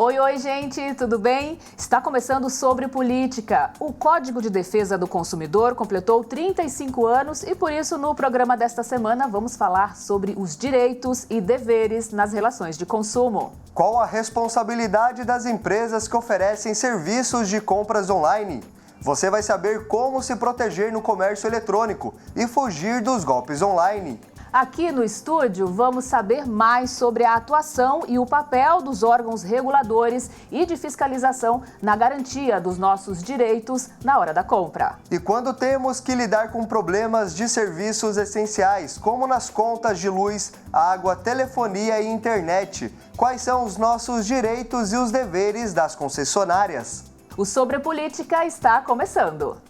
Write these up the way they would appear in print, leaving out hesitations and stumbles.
Oi, gente, tudo bem? Está começando Sobre Política. O Código de Defesa do Consumidor completou 35 anos e, por isso, no programa desta semana, vamos falar sobre os direitos e deveres nas relações de consumo. Qual a responsabilidade das empresas que oferecem serviços de compras online? Você vai saber como se proteger no comércio eletrônico e fugir dos golpes online. Aqui no estúdio, vamos saber mais sobre a atuação e o papel dos órgãos reguladores e de fiscalização na garantia dos nossos direitos na hora da compra. E quando temos que lidar com problemas de serviços essenciais, como nas contas de luz, água, telefonia e internet, quais são os nossos direitos e os deveres das concessionárias? O Sobre Política está começando.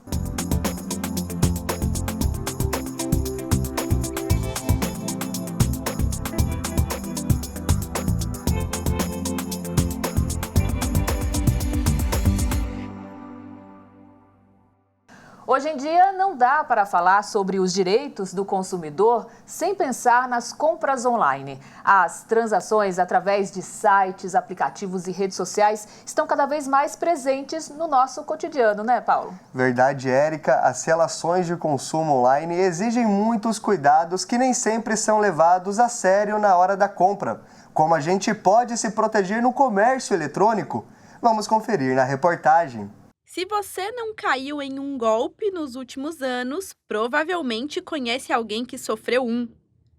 Hoje em dia, não dá para falar sobre os direitos do consumidor sem pensar nas compras online. As transações através de sites, aplicativos e redes sociais estão cada vez mais presentes no nosso cotidiano, né, Paulo? Verdade, Érica. As relações de consumo online exigem muitos cuidados que nem sempre são levados a sério na hora da compra. Como a gente pode se proteger no comércio eletrônico? Vamos conferir na reportagem. Se você não caiu em um golpe nos últimos anos, provavelmente conhece alguém que sofreu um.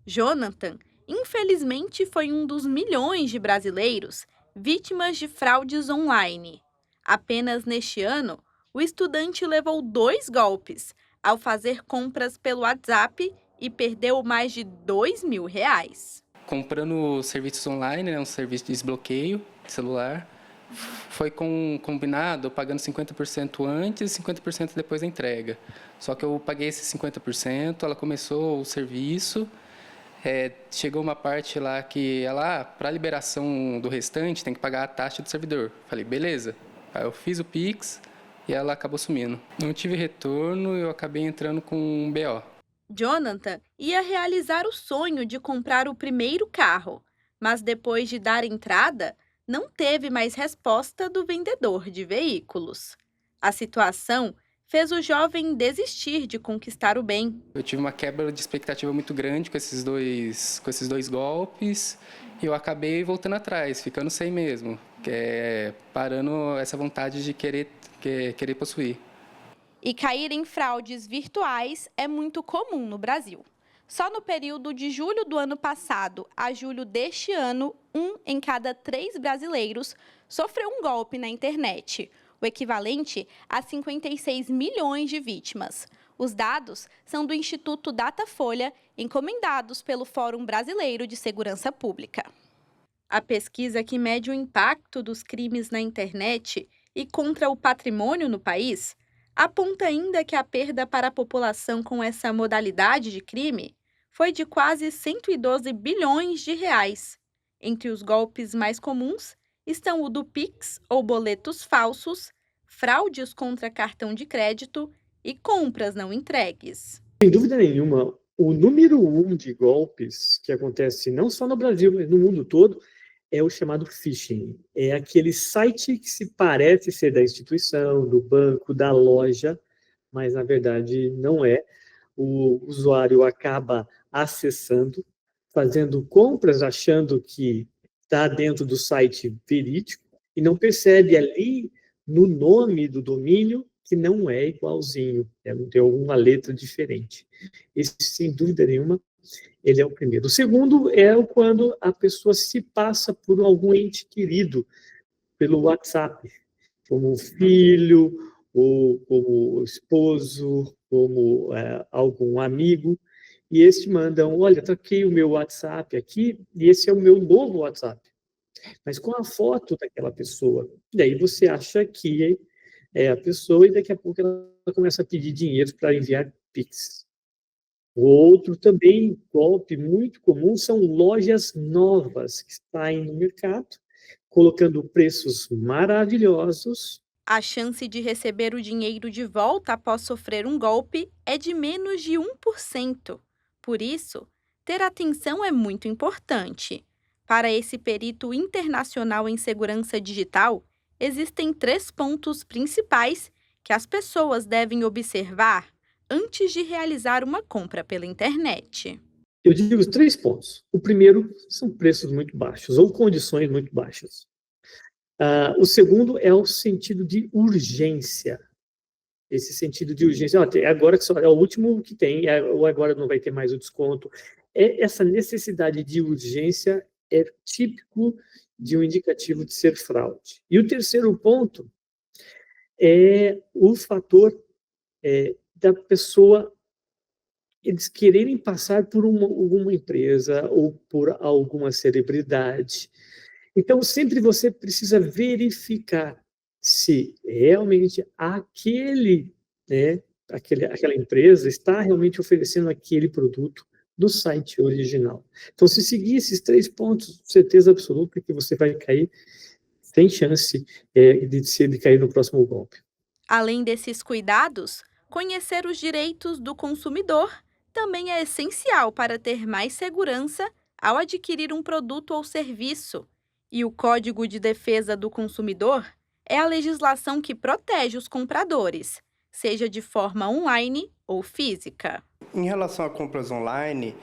Jonathan, infelizmente, foi um dos milhões de brasileiros vítimas de fraudes online. Apenas neste ano, o estudante levou 2 golpes ao fazer compras pelo WhatsApp e perdeu mais de R$ 2.000. Comprando serviços online, um serviço de desbloqueio de celular. Foi combinado, pagando 50% antes e 50% depois da entrega. Só que eu paguei esses 50%, ela começou o serviço, chegou uma parte lá que para a liberação do restante tem que pagar a taxa do servidor. Falei, beleza. Aí eu fiz o Pix e ela acabou sumindo. Não tive retorno e eu acabei entrando com um BO. Jonathan ia realizar o sonho de comprar o primeiro carro, mas depois de dar entrada, não teve mais resposta do vendedor de veículos. A situação fez o jovem desistir de conquistar o bem. Eu tive uma quebra de expectativa muito grande com esses dois golpes e eu acabei voltando atrás, ficando sem mesmo, parando essa vontade de querer possuir. E cair em fraudes virtuais é muito comum no Brasil. Só no período de julho do ano passado a julho deste ano, 1 em cada 3 brasileiros sofreu um golpe na internet, o equivalente a 56 milhões de vítimas. Os dados são do Instituto Datafolha, encomendados pelo Fórum Brasileiro de Segurança Pública. A pesquisa que mede o impacto dos crimes na internet e contra o patrimônio no país aponta ainda que a perda para a população com essa modalidade de crime foi de quase 112 bilhões de reais. Entre os golpes mais comuns estão o do Pix ou boletos falsos, fraudes contra cartão de crédito e compras não entregues. Sem dúvida nenhuma, o número 1 de golpes que acontece não só no Brasil, mas no mundo todo, é o chamado phishing. É aquele site que se parece ser da instituição, do banco, da loja, mas na verdade não é. O usuário acaba acessando, fazendo compras, achando que está dentro do site verídico e não percebe ali no nome do domínio que não é igualzinho, tem alguma letra diferente. Esse, sem dúvida nenhuma, ele é o primeiro. O segundo é quando a pessoa se passa por algum ente querido pelo WhatsApp, como filho, ou como esposo, como algum amigo, e este mandam, olha, troquei o meu WhatsApp aqui, e esse é o meu novo WhatsApp, mas com a foto daquela pessoa. Daí você acha que é a pessoa, e daqui a pouco ela começa a pedir dinheiro para enviar Pix. O outro também, golpe muito comum, são lojas novas que saem no mercado, colocando preços maravilhosos. A chance de receber o dinheiro de volta após sofrer um golpe é de menos de 1%. Por isso, ter atenção é muito importante. Para esse perito internacional em segurança digital, existem 3 pontos principais que as pessoas devem observar antes de realizar uma compra pela internet. Eu digo 3 pontos. O primeiro são preços muito baixos ou condições muito baixas. O segundo é o sentido de urgência. Esse sentido de urgência, agora que só é o último que tem, ou agora não vai ter mais o desconto. Essa necessidade de urgência é típico de um indicativo de ser fraude. E o terceiro ponto é o fator da pessoa, eles quererem passar por alguma empresa ou por alguma celebridade. Então, sempre você precisa verificar se realmente aquela empresa está realmente oferecendo aquele produto no site original. Então, se seguir esses 3 pontos, certeza absoluta que você vai cair, tem chance de cair no próximo golpe. Além desses cuidados, conhecer os direitos do consumidor também é essencial para ter mais segurança ao adquirir um produto ou serviço. E o Código de Defesa do Consumidor é a legislação que protege os compradores, seja de forma online ou física. Em relação a compras online,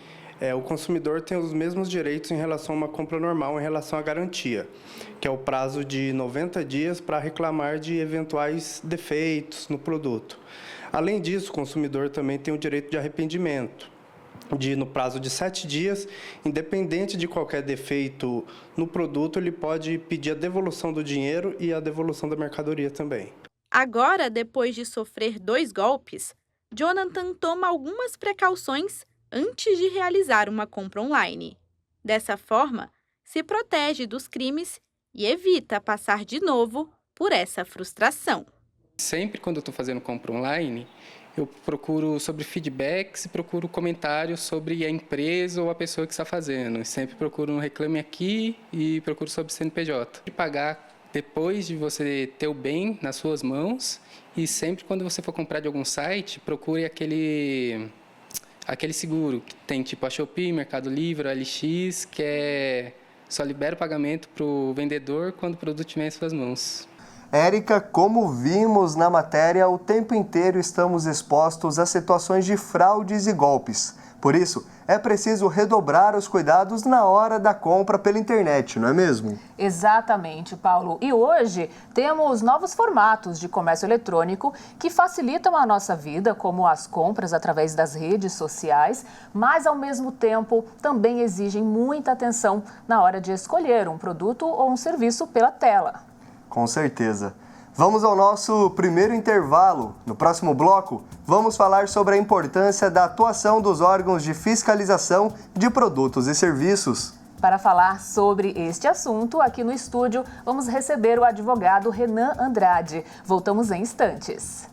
o consumidor tem os mesmos direitos em relação a uma compra normal, em relação à garantia, que é o prazo de 90 dias para reclamar de eventuais defeitos no produto. Além disso, o consumidor também tem o direito de arrependimento, no prazo de 7 dias, independente de qualquer defeito no produto, ele pode pedir a devolução do dinheiro e a devolução da mercadoria também. Agora, depois de sofrer 2 golpes, Jonathan toma algumas precauções antes de realizar uma compra online. Dessa forma, se protege dos crimes e evita passar de novo por essa frustração. Sempre quando eu estou fazendo compra online, eu procuro sobre feedbacks e procuro comentários sobre a empresa ou a pessoa que está fazendo. Sempre procuro um reclame aqui e procuro sobre CNPJ. E pagar depois de você ter o bem nas suas mãos, e sempre quando você for comprar de algum site, procure aquele seguro que tem tipo a Shopee, Mercado Livre, a LX, que só libera o pagamento para o vendedor quando o produto estiver em suas mãos. Érica, como vimos na matéria, o tempo inteiro estamos expostos a situações de fraudes e golpes. Por isso, é preciso redobrar os cuidados na hora da compra pela internet, não é mesmo? Exatamente, Paulo. E hoje temos novos formatos de comércio eletrônico que facilitam a nossa vida, como as compras através das redes sociais, mas ao mesmo tempo também exigem muita atenção na hora de escolher um produto ou um serviço pela tela. Com certeza. Vamos ao nosso primeiro intervalo. No próximo bloco, vamos falar sobre a importância da atuação dos órgãos de fiscalização de produtos e serviços. Para falar sobre este assunto, aqui no estúdio, vamos receber o advogado Renan Andrade. Voltamos em instantes.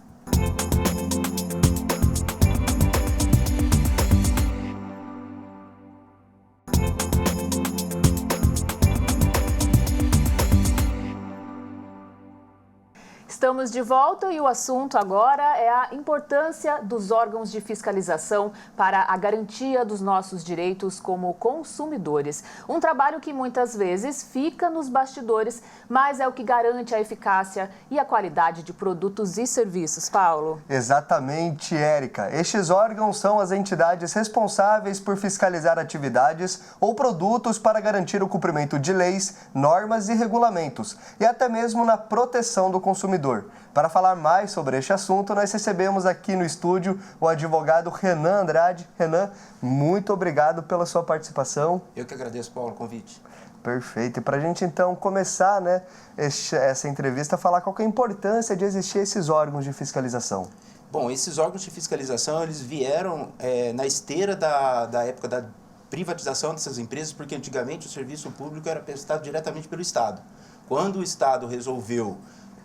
Estamos de volta e o assunto agora é a importância dos órgãos de fiscalização para a garantia dos nossos direitos como consumidores. Um trabalho que muitas vezes fica nos bastidores, mas é o que garante a eficácia e a qualidade de produtos e serviços. Paulo? Exatamente, Érica. Estes órgãos são as entidades responsáveis por fiscalizar atividades ou produtos para garantir o cumprimento de leis, normas e regulamentos, e até mesmo na proteção do consumidor. Para falar mais sobre este assunto, nós recebemos aqui no estúdio o advogado Renan Andrade. Renan, muito obrigado pela sua participação. Eu que agradeço, Paulo, o convite. Perfeito. E para a gente então começar essa entrevista, falar qual que é a importância de existir esses órgãos de fiscalização. Bom, esses órgãos de fiscalização, eles vieram na esteira da época da privatização dessas empresas, porque antigamente o serviço público era prestado diretamente pelo Estado. Quando o Estado resolveu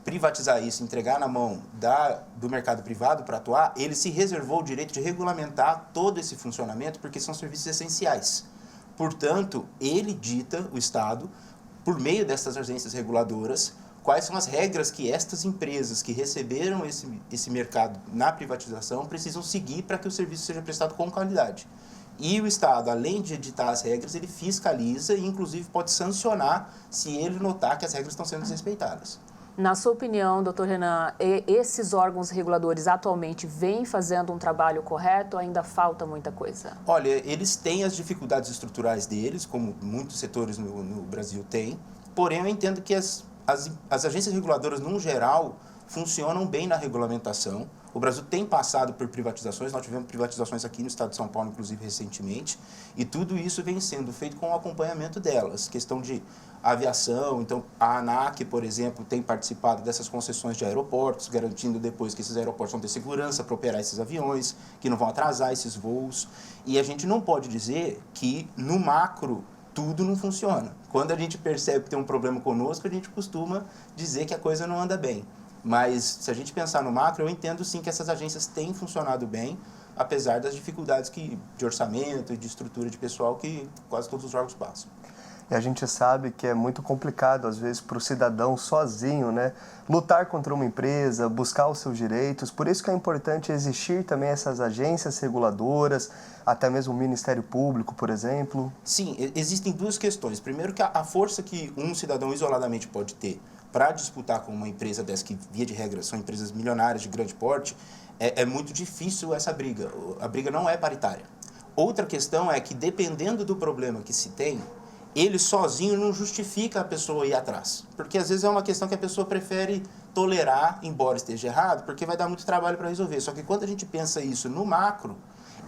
privatizar isso, entregar na mão do mercado privado para atuar, ele se reservou o direito de regulamentar todo esse funcionamento, porque são serviços essenciais. Portanto, ele dita, o Estado, por meio dessas agências reguladoras, quais são as regras que estas empresas que receberam esse mercado na privatização precisam seguir para que o serviço seja prestado com qualidade. E o Estado, além de editar as regras, ele fiscaliza e, inclusive, pode sancionar se ele notar que as regras estão sendo desrespeitadas. Na sua opinião, doutor Renan, esses órgãos reguladores atualmente vêm fazendo um trabalho correto ou ainda falta muita coisa? Olha, eles têm as dificuldades estruturais deles, como muitos setores no Brasil têm, porém eu entendo que as agências reguladoras, no geral, funcionam bem na regulamentação. O Brasil tem passado por privatizações, nós tivemos privatizações aqui no estado de São Paulo, inclusive recentemente, e tudo isso vem sendo feito com o acompanhamento delas. Questão de aviação, então a ANAC, por exemplo, tem participado dessas concessões de aeroportos, garantindo depois que esses aeroportos vão ter segurança para operar esses aviões, que não vão atrasar esses voos. E a gente não pode dizer que, no macro, tudo não funciona. Quando a gente percebe que tem um problema conosco, a gente costuma dizer que a coisa não anda bem. Mas, se a gente pensar no macro, eu entendo sim que essas agências têm funcionado bem, apesar das dificuldades de orçamento e de estrutura de pessoal que quase todos os órgãos passam. E a gente sabe que é muito complicado, às vezes, para o cidadão sozinho, né, lutar contra uma empresa, buscar os seus direitos. Por isso que é importante existir também essas agências reguladoras, até mesmo o Ministério Público, por exemplo. Sim, existem duas questões. Primeiro, que a força que um cidadão isoladamente pode ter para disputar com uma empresa dessa, que via de regra são empresas milionárias de grande porte, é muito difícil essa briga. A briga não é paritária. Outra questão é que, dependendo do problema que se tem, ele sozinho não justifica a pessoa ir atrás. Porque às vezes é uma questão que a pessoa prefere tolerar, embora esteja errado, porque vai dar muito trabalho para resolver. Só que quando a gente pensa isso no macro,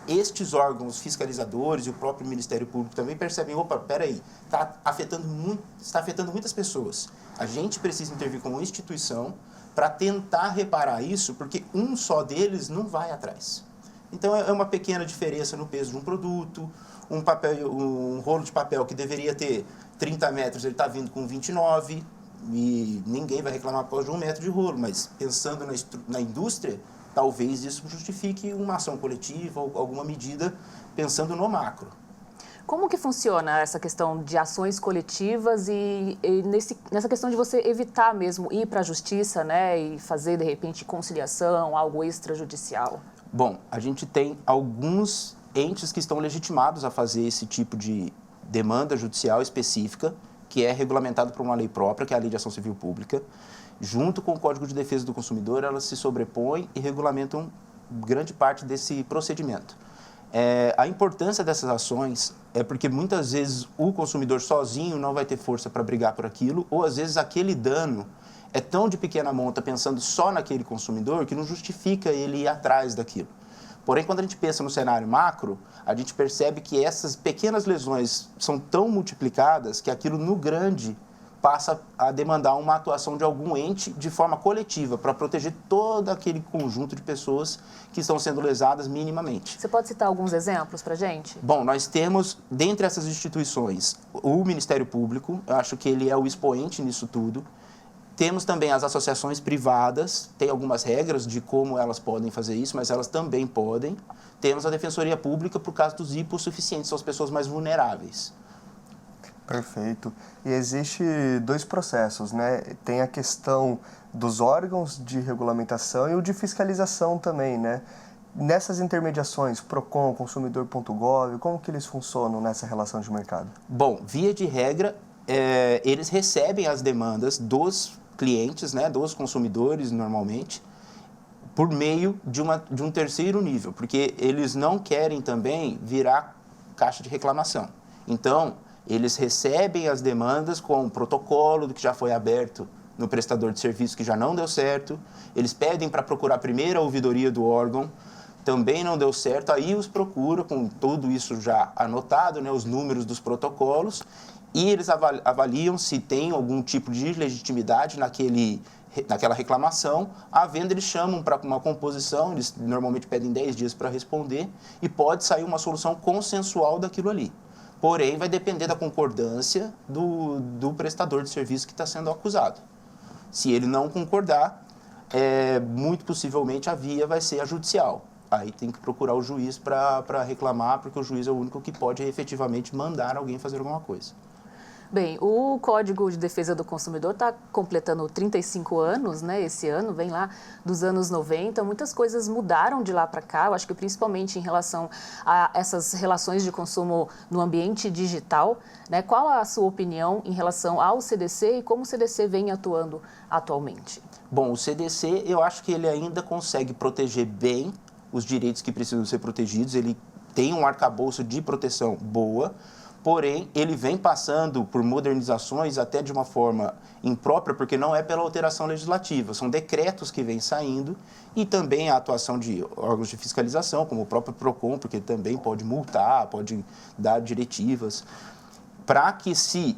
estes órgãos fiscalizadores e o próprio Ministério Público também percebem, opa, peraí, está afetando muitas pessoas. A gente precisa intervir como instituição para tentar reparar isso, porque um só deles não vai atrás. Então, é uma pequena diferença no peso de um produto, um rolo de papel que deveria ter 30 metros, ele está vindo com 29, e ninguém vai reclamar por causa de 1 metro de rolo, mas pensando na indústria, talvez isso justifique uma ação coletiva ou alguma medida pensando no macro. Como que funciona essa questão de ações coletivas e nessa questão de você evitar mesmo ir para a justiça, né, e fazer, de repente, conciliação, algo extrajudicial? Bom, a gente tem alguns entes que estão legitimados a fazer esse tipo de demanda judicial específica, que é regulamentado por uma lei própria, que é a Lei de Ação Civil Pública. Junto com o Código de Defesa do Consumidor, elas se sobrepõem e regulamentam grande parte desse procedimento. A importância dessas ações é porque muitas vezes o consumidor sozinho não vai ter força para brigar por aquilo, ou às vezes aquele dano é tão de pequena monta, pensando só naquele consumidor, que não justifica ele ir atrás daquilo. Porém, quando a gente pensa no cenário macro, a gente percebe que essas pequenas lesões são tão multiplicadas que aquilo no grande passa a demandar uma atuação de algum ente de forma coletiva para proteger todo aquele conjunto de pessoas que estão sendo lesadas minimamente. Você pode citar alguns exemplos para a gente? Bom, nós temos, dentre essas instituições, o Ministério Público, eu acho que ele é o expoente nisso tudo. Temos também as associações privadas, tem algumas regras de como elas podem fazer isso, mas elas também podem. Temos a Defensoria Pública por causa dos hipossuficientes, são as pessoas mais vulneráveis. Perfeito. E existe 2 processos, né? Tem a questão dos órgãos de regulamentação e o de fiscalização também, né? Nessas intermediações, Procon, Consumidor.gov, como que eles funcionam nessa relação de mercado? Bom, via de regra, eles recebem as demandas dos clientes, né, dos consumidores normalmente, por meio de um terceiro nível, porque eles não querem também virar caixa de reclamação. Então, eles recebem as demandas com um protocolo do que já foi aberto no prestador de serviço que já não deu certo, eles pedem para procurar primeiro a ouvidoria do órgão, também não deu certo, aí os procura com tudo isso já anotado, né, os números dos protocolos, e eles avaliam se tem algum tipo de legitimidade naquela reclamação. Havendo, eles chamam para uma composição, eles normalmente pedem 10 dias para responder, e pode sair uma solução consensual daquilo ali. Porém, vai depender da concordância do prestador de serviço que está sendo acusado. Se ele não concordar, muito possivelmente a via vai ser a judicial. Aí tem que procurar o juiz para reclamar, porque o juiz é o único que pode efetivamente mandar alguém fazer alguma coisa. Bem, o Código de Defesa do Consumidor está completando 35 anos, né? Esse ano, vem lá dos anos 90. Muitas coisas mudaram de lá para cá, eu acho que principalmente em relação a essas relações de consumo no ambiente digital, né? Qual a sua opinião em relação ao CDC e como o CDC vem atuando atualmente? Bom, o CDC, eu acho que ele ainda consegue proteger bem os direitos que precisam ser protegidos, ele tem um arcabouço de proteção boa, porém, ele vem passando por modernizações até de uma forma imprópria, porque não é pela alteração legislativa, são decretos que vêm saindo e também a atuação de órgãos de fiscalização, como o próprio PROCON, porque também pode multar, pode dar diretivas, para que se,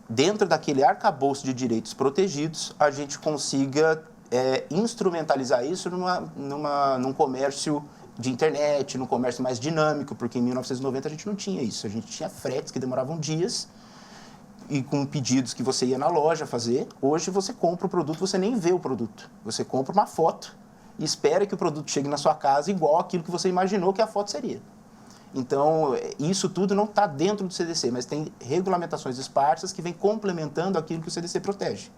dentro daquele arcabouço de direitos protegidos, a gente consiga instrumentalizar isso num comércio de internet, no comércio mais dinâmico, porque em 1990 a gente não tinha isso. A gente tinha fretes que demoravam dias e com pedidos que você ia na loja fazer. Hoje você compra o produto, você nem vê o produto. Você compra uma foto e espera que o produto chegue na sua casa igual aquilo que você imaginou que a foto seria. Então, isso tudo não está dentro do CDC, mas tem regulamentações esparsas que vêm complementando aquilo que o CDC protege,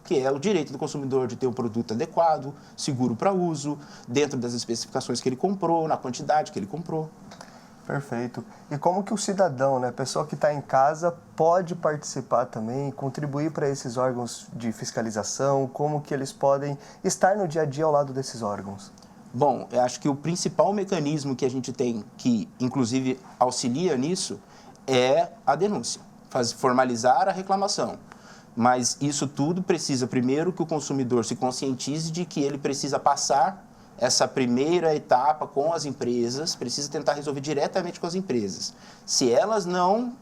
que é o direito do consumidor de ter um produto adequado, seguro para uso, dentro das especificações que ele comprou, na quantidade que ele comprou. Perfeito. E como que o cidadão, né, pessoa que está em casa, pode participar também, contribuir para esses órgãos de fiscalização? Como que eles podem estar no dia a dia ao lado desses órgãos? Bom, eu acho que o principal mecanismo que a gente tem, que inclusive auxilia nisso, é a denúncia, formalizar a reclamação. Mas isso tudo precisa, primeiro, que o consumidor se conscientize de que ele precisa passar essa primeira etapa com as empresas, precisa tentar resolver diretamente com as empresas. Se elas não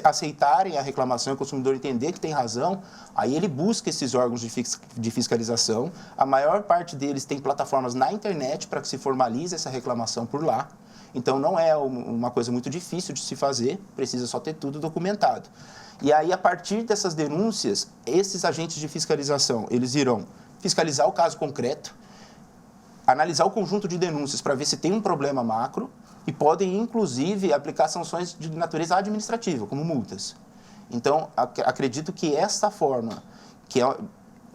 aceitarem a reclamação e o consumidor entender que tem razão, aí ele busca esses órgãos de fiscalização. A maior parte deles tem plataformas na internet para que se formalize essa reclamação por lá. Então, não é uma coisa muito difícil de se fazer, precisa só ter tudo documentado. E aí, a partir dessas denúncias, esses agentes de fiscalização, eles irão fiscalizar o caso concreto, analisar o conjunto de denúncias para ver se tem um problema macro e podem, inclusive, aplicar sanções de natureza administrativa, como multas. Então, acredito que essa forma, que é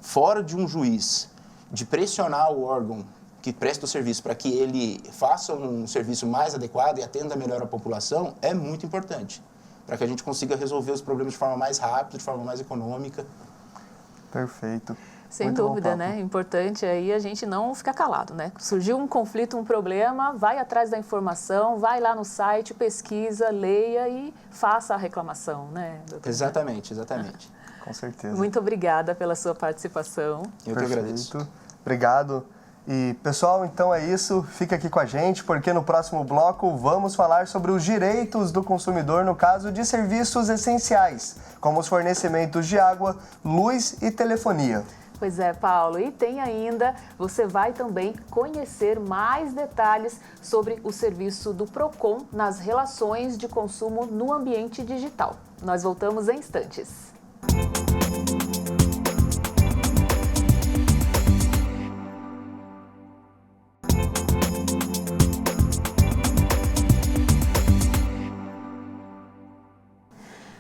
fora de um juiz, de pressionar o órgão que presta o serviço para que ele faça um serviço mais adequado e atenda melhor a população, é muito importante, para que a gente consiga resolver os problemas de forma mais rápida, de forma mais econômica. Perfeito. Sem Muito dúvida, né? Importante aí a gente não ficar calado, né? Surgiu um conflito, um problema, vai atrás da informação, vai lá no site, pesquisa, leia e faça a reclamação, né, doutor? Exatamente, exatamente. Com certeza. Muito obrigada pela sua participação. Eu que agradeço. Obrigado. E, pessoal, então é isso. Fica aqui com a gente, porque no próximo bloco vamos falar sobre os direitos do consumidor no caso de serviços essenciais, como os fornecimentos de água, luz e telefonia. Pois é, Paulo. E tem ainda, você vai também conhecer mais detalhes sobre o serviço do PROCON nas relações de consumo no ambiente digital. Nós voltamos em instantes.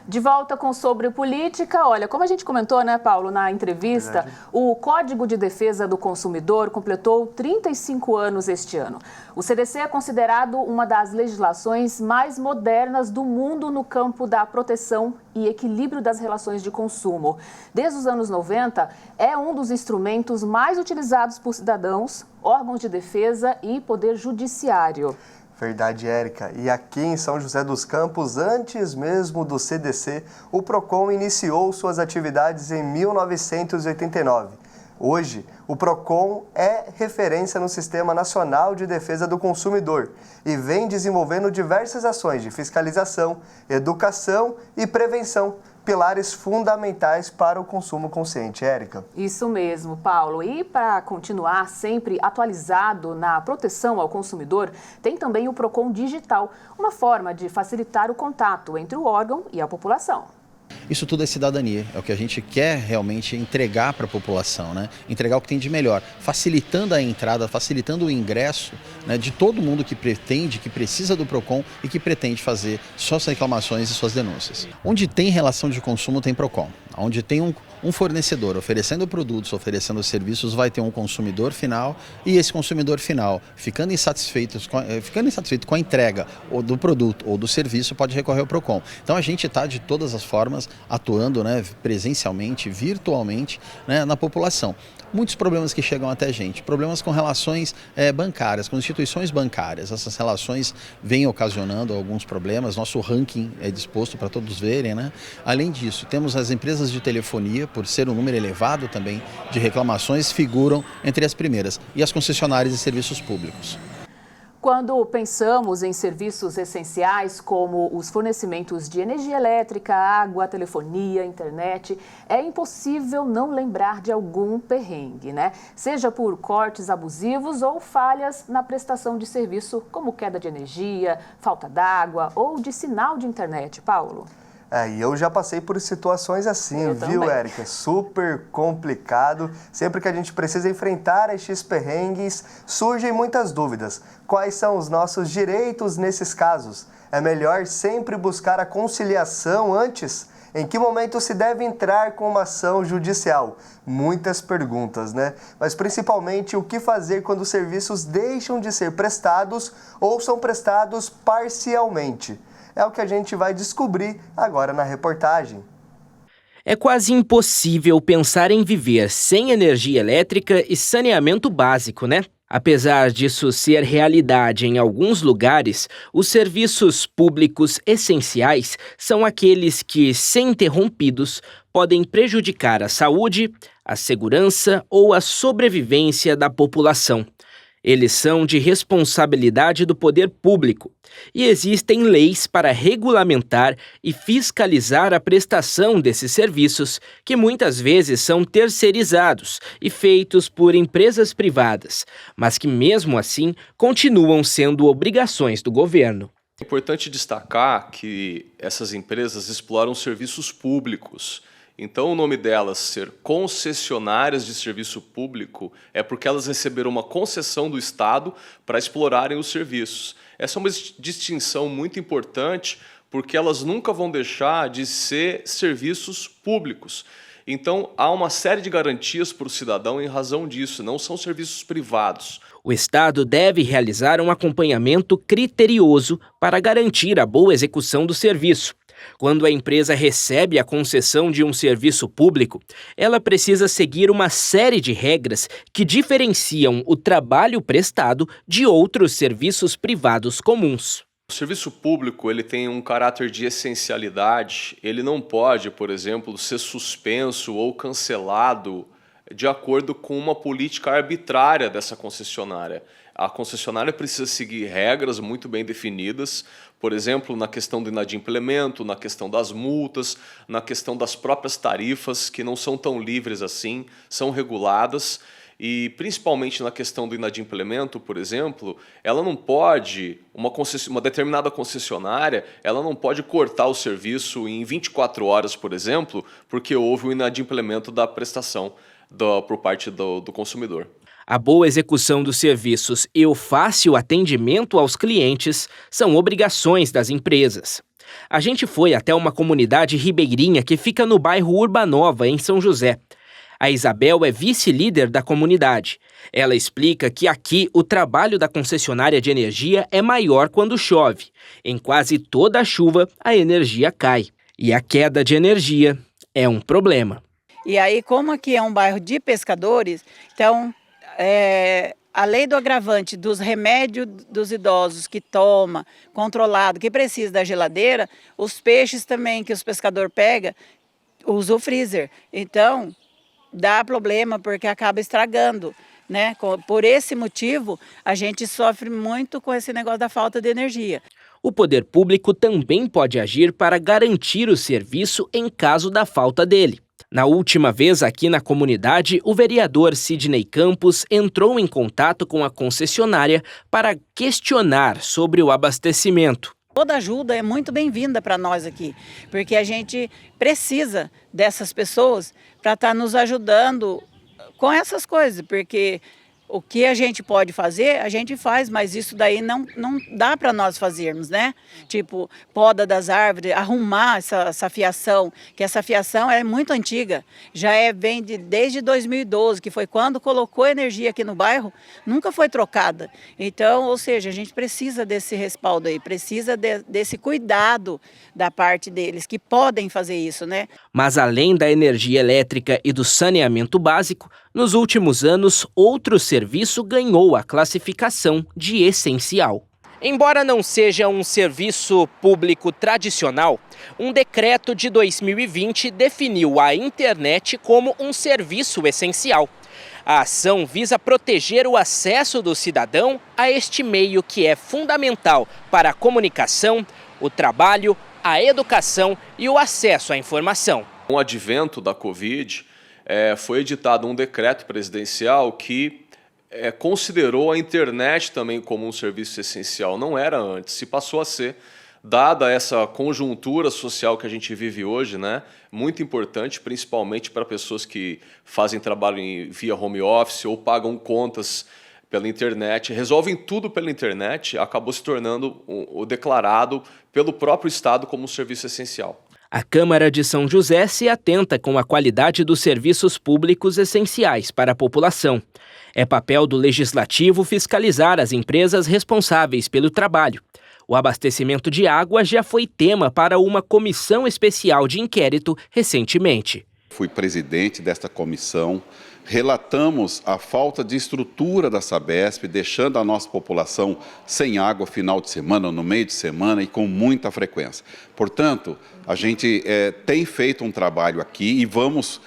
De volta com Sobre Política. Olha, como a gente comentou, né, Paulo, na entrevista, o Código de Defesa do Consumidor completou 35 anos este ano. O CDC é considerado uma das legislações mais modernas do mundo no campo da proteção e equilíbrio das relações de consumo. Desde os anos 90, é um dos instrumentos mais utilizados por cidadãos, órgãos de defesa e poder judiciário. Verdade, Érica. E aqui em São José dos Campos, antes mesmo do CDC, o PROCON iniciou suas atividades em 1989. Hoje, o PROCON é referência no Sistema Nacional de Defesa do Consumidor e vem desenvolvendo diversas ações de fiscalização, educação e prevenção, pilares fundamentais para o consumo consciente. Érica? Isso mesmo, Paulo. E para continuar sempre atualizado na proteção ao consumidor, tem também o PROCON Digital, uma forma de facilitar o contato entre o órgão e a população. Isso tudo é cidadania, é o que a gente quer realmente entregar para a população, né? Entregar o que tem de melhor, facilitando a entrada, facilitando o ingresso, né, de todo mundo que pretende, que precisa do PROCON e que pretende fazer suas reclamações e suas denúncias. Onde tem relação de consumo tem PROCON, onde tem um fornecedor oferecendo produtos, oferecendo serviços, vai ter um consumidor final e esse consumidor final, ficando insatisfeito com a entrega ou do produto ou do serviço, pode recorrer ao PROCON. Então a gente está de todas as formas atuando, né, presencialmente, virtualmente, né, na população. Muitos problemas que chegam até a gente, problemas com relações bancárias, com instituições bancárias. Essas relações vêm ocasionando alguns problemas, nosso ranking é disposto para todos verem, né? Além disso, temos as empresas de telefonia, por ser um número elevado também de reclamações, figuram entre as primeiras, e as concessionárias de serviços públicos. Quando pensamos em serviços essenciais como os fornecimentos de energia elétrica, água, telefonia, internet, é impossível não lembrar de algum perrengue, né? Seja por cortes abusivos ou falhas na prestação de serviço, como queda de energia, falta d'água ou de sinal de internet. Paulo? E eu já passei por situações assim, viu, Érica? Super complicado. Sempre que a gente precisa enfrentar estes perrengues, surgem muitas dúvidas. Quais são os nossos direitos nesses casos? É melhor sempre buscar a conciliação antes? Em que momento se deve entrar com uma ação judicial? Muitas perguntas, né? Mas principalmente o que fazer quando os serviços deixam de ser prestados ou são prestados parcialmente? É o que a gente vai descobrir agora na reportagem. É quase impossível pensar em viver sem energia elétrica e saneamento básico, né? Apesar disso ser realidade em alguns lugares, os serviços públicos essenciais são aqueles que, sem interrompidos, podem prejudicar a saúde, a segurança ou a sobrevivência da população. Eles são de responsabilidade do poder público e existem leis para regulamentar e fiscalizar a prestação desses serviços, que muitas vezes são terceirizados e feitos por empresas privadas, mas que mesmo assim continuam sendo obrigações do governo. É importante destacar que essas empresas exploram serviços públicos. Então, o nome delas ser concessionárias de serviço público é porque elas receberam uma concessão do Estado para explorarem os serviços. Essa é uma distinção muito importante porque elas nunca vão deixar de ser serviços públicos. Então, há uma série de garantias para o cidadão em razão disso, não são serviços privados. O Estado deve realizar um acompanhamento criterioso para garantir a boa execução do serviço. Quando a empresa recebe a concessão de um serviço público, ela precisa seguir uma série de regras que diferenciam o trabalho prestado de outros serviços privados comuns. O serviço público ele tem um caráter de essencialidade, ele não pode, por exemplo, ser suspenso ou cancelado de acordo com uma política arbitrária dessa concessionária. A concessionária precisa seguir regras muito bem definidas, por exemplo, na questão do inadimplemento, na questão das multas, na questão das próprias tarifas, que não são tão livres assim, são reguladas, e principalmente na questão do inadimplemento, por exemplo, ela não pode, uma determinada concessionária, ela não pode cortar o serviço em 24 horas, por exemplo, porque houve o inadimplemento da prestação por parte do consumidor. A boa execução dos serviços e o fácil atendimento aos clientes são obrigações das empresas. A gente foi até uma comunidade ribeirinha que fica no bairro Urbanova, em São José. A Isabel é vice-líder da comunidade. Ela explica que aqui o trabalho da concessionária de energia é maior quando chove. Em quase toda a chuva, a energia cai. E a queda de energia é um problema. E aí, como aqui é um bairro de pescadores, então a lei do agravante dos remédios dos idosos que toma, controlado, que precisa da geladeira, os peixes também que os pescadores pegam, usam o freezer. Então, dá problema porque acaba estragando, né? Por esse motivo, a gente sofre muito com esse negócio da falta de energia. O poder público também pode agir para garantir o serviço em caso da falta dele. Na última vez aqui na comunidade, o vereador Sidney Campos entrou em contato com a concessionária para questionar sobre o abastecimento. Toda ajuda é muito bem-vinda para nós aqui, porque a gente precisa dessas pessoas para estar nos ajudando com essas coisas, porque o que a gente pode fazer, a gente faz, mas isso daí não dá para nós fazermos, né? Tipo, poda das árvores, arrumar essa fiação, que essa fiação é muito antiga, vem desde 2012, que foi quando colocou energia aqui no bairro, nunca foi trocada. Então, ou seja, a gente precisa desse respaldo aí, precisa desse cuidado da parte deles, que podem fazer isso, né? Mas além da energia elétrica e do saneamento básico, nos últimos anos, outro serviço ganhou a classificação de essencial. Embora não seja um serviço público tradicional, um decreto de 2020 definiu a internet como um serviço essencial. A ação visa proteger o acesso do cidadão a este meio que é fundamental para a comunicação, o trabalho, a educação e o acesso à informação. Com o advento da Covid, foi editado um decreto presidencial que considerou a internet também como um serviço essencial. Não era antes, se passou a ser, dada essa conjuntura social que a gente vive hoje, né? Muito importante, principalmente para pessoas que fazem trabalho via home office ou pagam contas pela internet, resolvem tudo pela internet, acabou se tornando o declarado pelo próprio Estado como um serviço essencial. A Câmara de São José se atenta com a qualidade dos serviços públicos essenciais para a população. É papel do Legislativo fiscalizar as empresas responsáveis pelo trabalho. O abastecimento de água já foi tema para uma comissão especial de inquérito recentemente. Fui presidente desta comissão. Relatamos a falta de estrutura da Sabesp, deixando a nossa população sem água final de semana, no meio de semana e com muita frequência. Portanto, a gente tem feito um trabalho aqui e vamos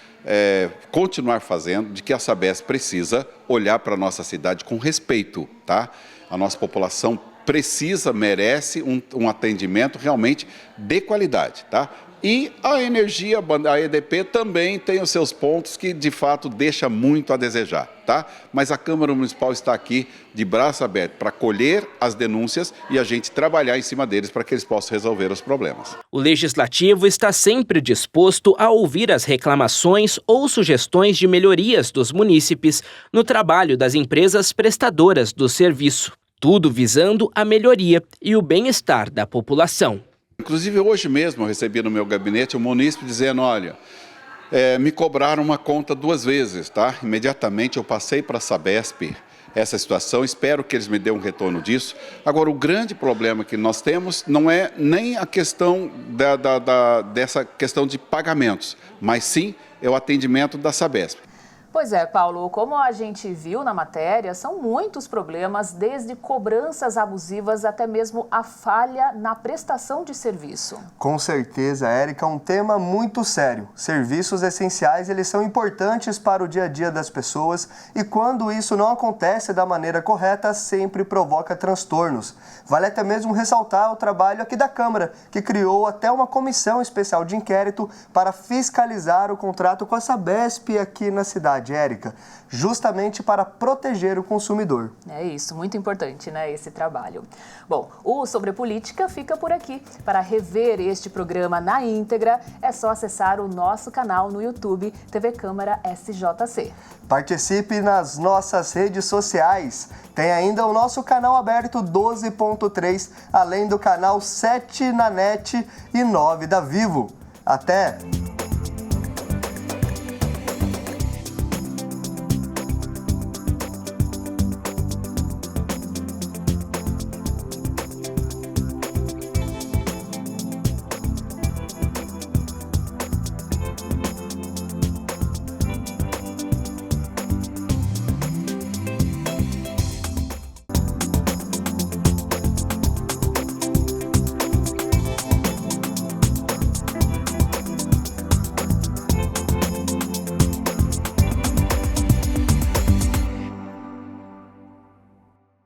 continuar fazendo, de que a Sabesp precisa olhar para a nossa cidade com respeito, tá? A nossa população merece um atendimento realmente de qualidade, tá? E a energia, a EDP também tem os seus pontos que de fato deixa muito a desejar, tá? Mas a Câmara Municipal está aqui de braço aberto para colher as denúncias e a gente trabalhar em cima deles para que eles possam resolver os problemas. O Legislativo está sempre disposto a ouvir as reclamações ou sugestões de melhorias dos munícipes no trabalho das empresas prestadoras do serviço. Tudo visando a melhoria e o bem-estar da população. Inclusive, hoje mesmo eu recebi no meu gabinete um munícipe dizendo, olha, me cobraram uma conta 2 vezes, tá? Imediatamente eu passei para a Sabesp essa situação, espero que eles me dêem um retorno disso. Agora, o grande problema que nós temos não é nem a questão dessa questão de pagamentos, mas sim é o atendimento da Sabesp. Pois é, Paulo, como a gente viu na matéria, são muitos problemas, desde cobranças abusivas até mesmo a falha na prestação de serviço. Com certeza, Érica, é um tema muito sério. Serviços essenciais, eles são importantes para o dia a dia das pessoas e quando isso não acontece da maneira correta, sempre provoca transtornos. Vale até mesmo ressaltar o trabalho aqui da Câmara, que criou até uma comissão especial de inquérito para fiscalizar o contrato com a Sabesp aqui na cidade. Érica, justamente para proteger o consumidor. É isso, muito importante, né, esse trabalho. Bom, o Sobre Política fica por aqui. Para rever este programa na íntegra, é só acessar o nosso canal no YouTube, TV Câmara SJC. Participe nas nossas redes sociais. Tem ainda o nosso canal aberto 12.3, além do canal 7 na NET e 9 da Vivo. Até!